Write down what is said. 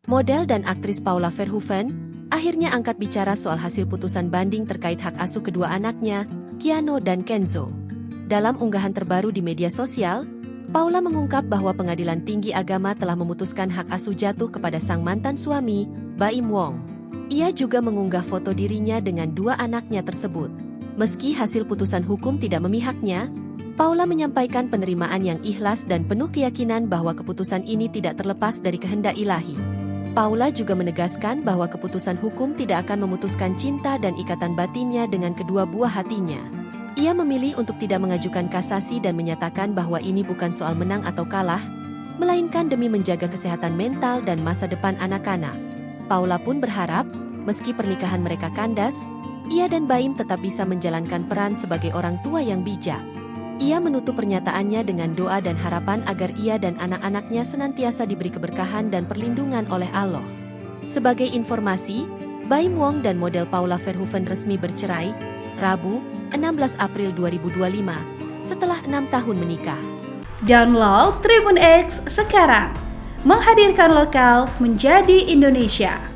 Model dan aktris Paula Verhoeven akhirnya angkat bicara soal hasil putusan banding terkait hak asuh kedua anaknya, Keanu dan Kenzo. Dalam unggahan terbaru di media sosial, Paula mengungkap bahwa Pengadilan Tinggi Agama telah memutuskan hak asuh jatuh kepada sang mantan suami, Baim Wong. Ia juga mengunggah foto dirinya dengan dua anaknya tersebut. Meski hasil putusan hukum tidak memihaknya, Paula menyampaikan penerimaan yang ikhlas dan penuh keyakinan bahwa keputusan ini tidak terlepas dari kehendak ilahi. Paula juga menegaskan bahwa keputusan hukum tidak akan memutuskan cinta dan ikatan batinnya dengan kedua buah hatinya. Ia memilih untuk tidak mengajukan kasasi dan menyatakan bahwa ini bukan soal menang atau kalah, melainkan demi menjaga kesehatan mental dan masa depan anak-anak. Paula pun berharap, meski pernikahan mereka kandas, ia dan Baim tetap bisa menjalankan peran sebagai orang tua yang bijak. Ia menutup pernyataannya dengan doa dan harapan agar ia dan anak-anaknya senantiasa diberi keberkahan dan perlindungan oleh Allah. Sebagai informasi, Baim Wong dan model Paula Verhoeven resmi bercerai, Rabu, 16 April 2025, setelah 6 tahun menikah. Download Tribun X sekarang, menghadirkan lokal menjadi Indonesia.